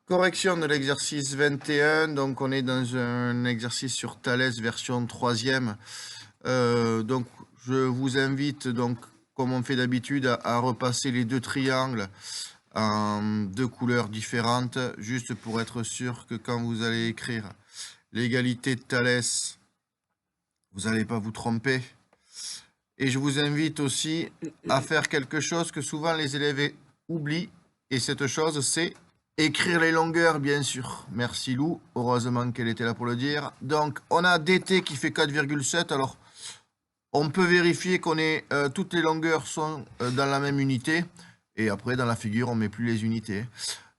Correction de l'exercice 21, donc on est dans un exercice sur Thalès version 3e. Donc je vous invite, donc, comme on fait d'habitude, à repasser les deux triangles en deux couleurs différentes, juste pour être sûr que quand vous allez écrire l'égalité de Thalès, vous n'allez pas vous tromper. Et je vous invite aussi à faire quelque chose que souvent les élèves oublient, et cette chose c'est écrire les longueurs, bien sûr. Merci Lou, heureusement qu'elle était là pour le dire. Donc, on a dt qui fait 4,7. Alors, on peut vérifier qu'on est toutes les longueurs sont dans la même unité. Et après, dans la figure, on ne met plus les unités.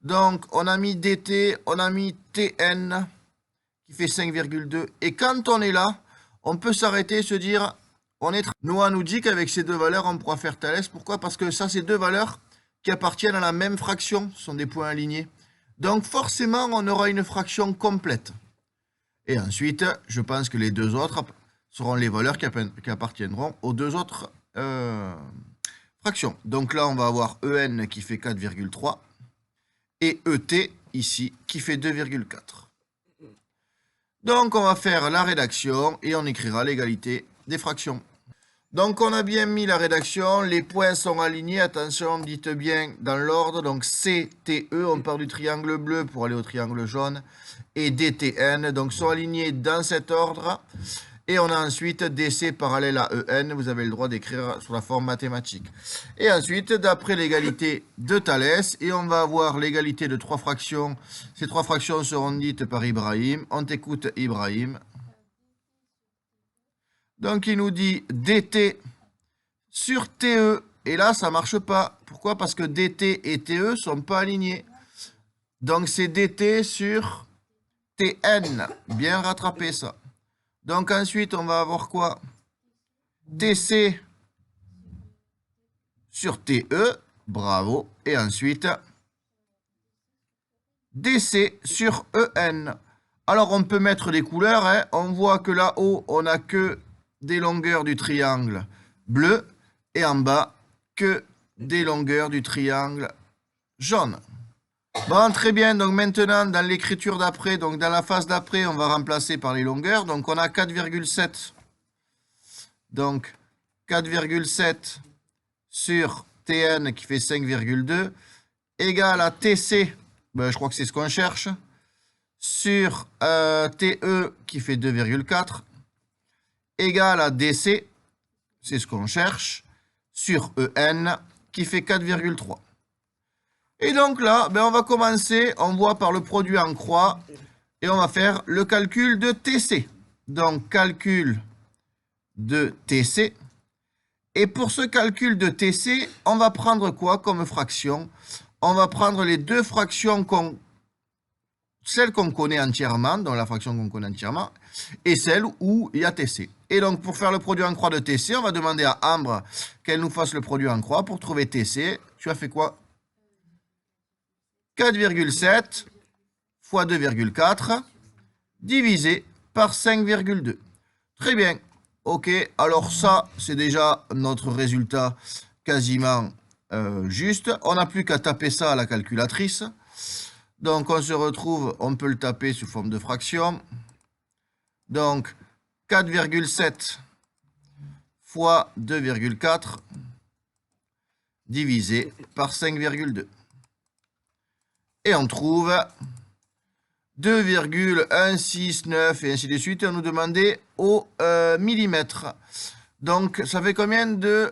Donc, on a mis dt, on a mis tn qui fait 5,2. Et quand on est là, on peut s'arrêter et se dire, Noah nous dit qu'avec ces deux valeurs, on pourra faire Thalès. Pourquoi? Parce que ça, c'est deux valeurs qui appartiennent à la même fraction, ce sont des points alignés. Donc forcément, on aura une fraction complète. Et ensuite, je pense que les deux autres seront les valeurs qui appartiendront aux deux autres fractions. Donc là, on va avoir en qui fait 4,3 et et ici qui fait 2,4. Donc on va faire la rédaction et on écrira l'égalité des fractions. Donc on a bien mis la rédaction, les points sont alignés, attention, dites bien dans l'ordre, donc CTE, on part du triangle bleu pour aller au triangle jaune, et DTN, donc sont alignés dans cet ordre, et on a ensuite DC parallèle à EN, vous avez le droit d'écrire sous la forme mathématique. Et ensuite, d'après l'égalité de Thalès, et on va avoir l'égalité de trois fractions, ces trois fractions seront dites par Ibrahim, on t'écoute Ibrahim. Donc, il nous dit dt sur TE. Et là, ça ne marche pas. Pourquoi? Parce que dt et TE ne sont pas alignés. Donc, c'est dt sur Tn. Bien rattrapé, ça. Donc, ensuite, on va avoir quoi? TC sur TE. Bravo. Et ensuite, DC sur EN. Alors, on peut mettre des couleurs. Hein. On voit que là-haut, on n'a que des longueurs du triangle bleu et en bas que des longueurs du triangle jaune. Bon, très bien. Donc maintenant, dans l'écriture d'après, donc dans la phase d'après, on va remplacer par les longueurs. Donc on a 4,7. Donc 4,7 sur Tn qui fait 5,2 égale à TC, ben, je crois que c'est ce qu'on cherche, sur TE qui fait 2,4 égale à DC, c'est ce qu'on cherche, sur EN, qui fait 4,3. Et donc là, ben on va commencer, on voit par le produit en croix, et on va faire le calcul de TC. Donc, calcul de TC. Et pour ce calcul de TC, on va prendre quoi comme fraction? On va prendre les deux fractions celle qu'on connaît entièrement, donc la fraction qu'on connaît entièrement, et celle où il y a TC. Et donc, pour faire le produit en croix de TC, on va demander à Ambre qu'elle nous fasse le produit en croix pour trouver TC. Tu as fait quoi? 4,7 fois 2,4 divisé par 5,2. Très bien. Ok, alors ça, c'est déjà notre résultat quasiment juste. On n'a plus qu'à taper ça à la calculatrice. Donc, on se retrouve, on peut le taper sous forme de fraction. Donc, 4,7 fois 2,4 divisé par 5,2. Et on trouve 2,169 et ainsi de suite. On nous demandait au millimètre. Donc, ça fait combien de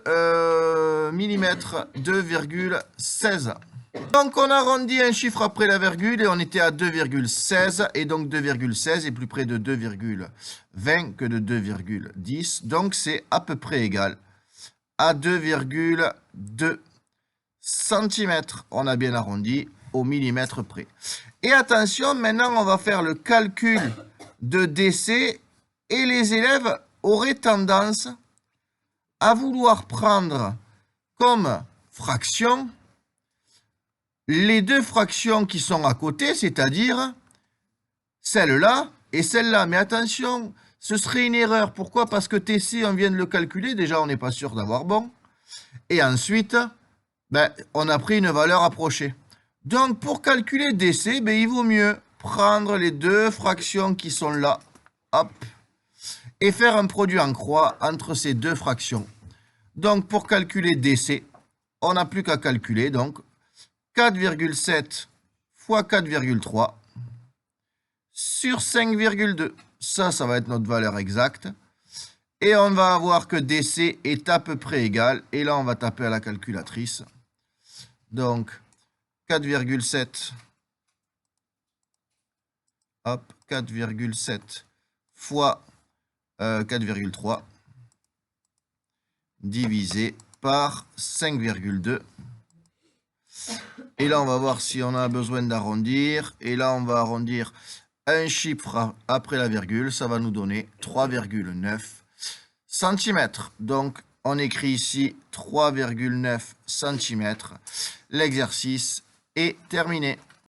millimètres? 2,16. Donc, on arrondit un chiffre après la virgule et on était à 2,16. Et donc, 2,16 est plus près de 2,20 que de 2,10. Donc, c'est à peu près égal à 2,2 cm. On a bien arrondi au millimètre près. Et attention, maintenant, on va faire le calcul de DC. Et les élèves auraient tendance à vouloir prendre comme fraction les deux fractions qui sont à côté, c'est-à-dire celle-là et celle-là. Mais attention, ce serait une erreur. Pourquoi? Parce que TC, on vient de le calculer. Déjà, on n'est pas sûr d'avoir bon. Et ensuite, ben, on a pris une valeur approchée. Donc, pour calculer DC, ben, il vaut mieux prendre les deux fractions qui sont là, hop, et faire un produit en croix entre ces deux fractions. Donc, pour calculer DC, on n'a plus qu'à calculer, donc, 4,7 fois 4,3 sur 5,2. Ça va être notre valeur exacte. Et on va avoir que DC est à peu près égal. Et là, on va taper à la calculatrice. Donc, 4,7. Hop, 4,7 fois 4,3 divisé par 5,2. Et là, on va voir si on a besoin d'arrondir. Et là, on va arrondir un chiffre après la virgule. Ça va nous donner 3,9 cm. Donc, on écrit ici 3,9 cm. L'exercice est terminé.